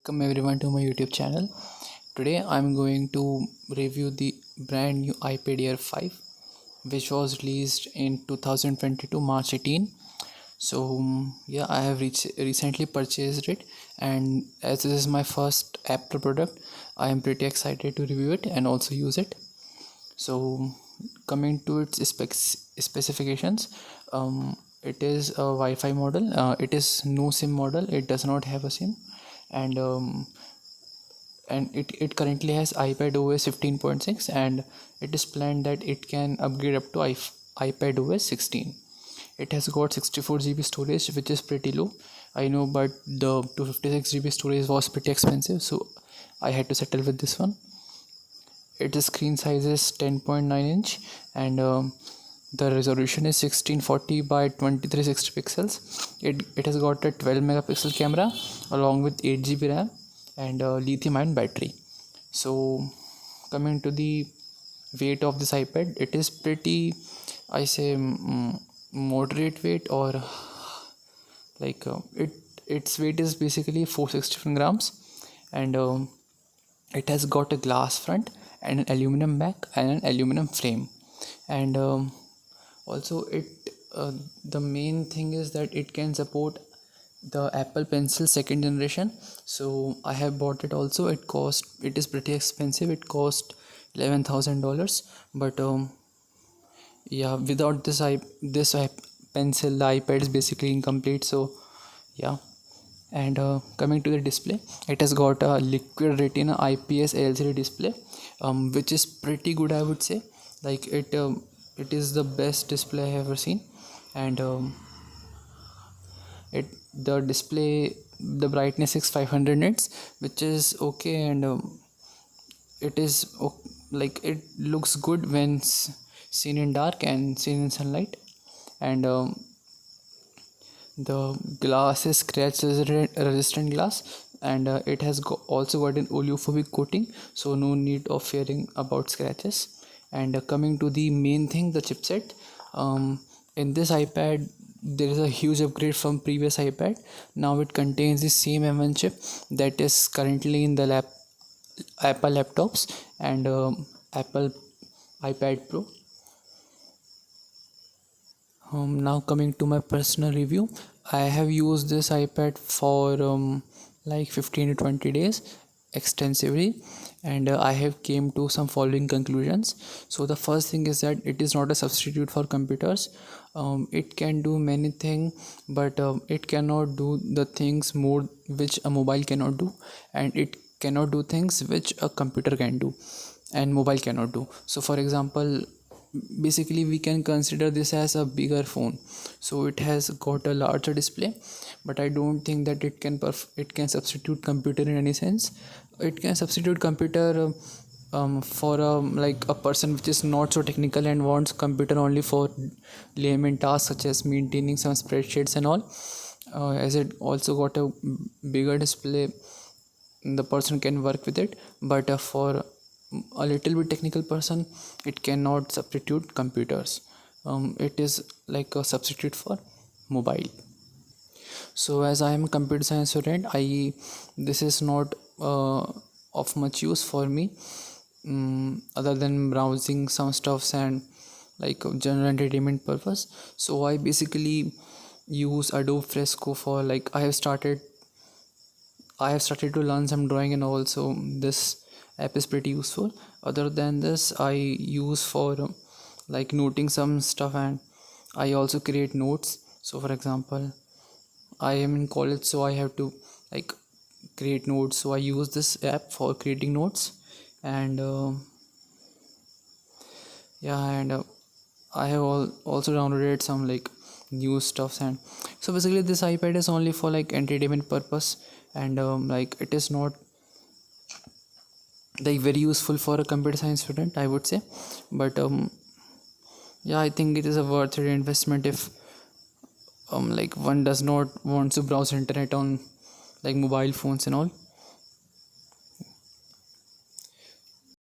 Welcome everyone to my YouTube channel. Today I'm going to review the brand new iPad Air 5 which was released in 2022 March 18. Yeah, I have recently purchased it, and as this is my first Apple product, I am pretty excited to review it and also use it. So coming to its specifications, it is a Wi-Fi model. It is no SIM model. It does not have a SIM, and it currently has iPad OS 15.6, and it is planned that it can upgrade up to iPad OS 16. It has got 64 GB storage, which is pretty low, I know, but the 256 GB storage was pretty expensive, so I had to settle with this one. Its screen size is 10.9 inch, and the resolution is 1640 by 2360 pixels. It has got a 12 megapixel camera along with 8 GB RAM and a lithium ion battery. So coming to the weight of this iPad, it is pretty, I say, moderate weight, or like its weight is basically 461 grams, and it has got a glass front and an aluminum back and an aluminum frame, and also the main thing is that it can support the Apple Pencil second generation. So I have bought it also. It is pretty expensive. It cost $11,000, but yeah, without this pencil, the iPad is basically incomplete. So yeah. And coming to the display, it has got a liquid retina IPS LCD display, which is pretty good, I would say. Like it is the best display I have ever seen, and the display, the brightness is 500 nits, which is okay, and it is like it looks good when seen in dark and seen in sunlight, and the glass is scratch resistant glass, and it has also got an oleophobic coating, so no need of fearing about scratches. And coming to the main thing, the chipset, in this iPad there is a huge upgrade from previous iPad. Now it contains the same M1 chip that is currently in the Apple laptops and Apple iPad Pro. Now coming to my personal review, I have used this iPad for like 15 to 20 days extensively, and I have came to some following conclusions. So the first thing is that it is not a substitute for computers. It can do many things, but it cannot do the things more which a mobile cannot do, and it cannot do things which a computer can do and mobile cannot do. So for example, basically we can consider this as a bigger phone. So it has got a larger display, but I don't think that it can substitute computer in any sense. It can substitute computer for like a person which is not so technical and wants computer only for layman tasks such as maintaining some spreadsheets and all. As it also got a bigger display, the person can work with it, but for a little bit technical person, it cannot substitute computers. It is like a substitute for mobile. So as I am a computer science student, I this is not of much use for me, other than browsing some stuffs and like general entertainment purpose. So I basically use Adobe Fresco for, like, I have started to learn some drawing, and also this app is pretty useful. Other than this, I use for like noting some stuff, and I also create notes. So for example, I am in college, so I have to like create notes, so I use this app for creating notes. And yeah, and I have also downloaded some like new stuffs. And so basically this iPad is only for like entertainment purpose, and like it is not like very useful for a computer science student, I would say. But yeah, I think it is a worth it investment if like one does not want to browse internet on like mobile phones and all.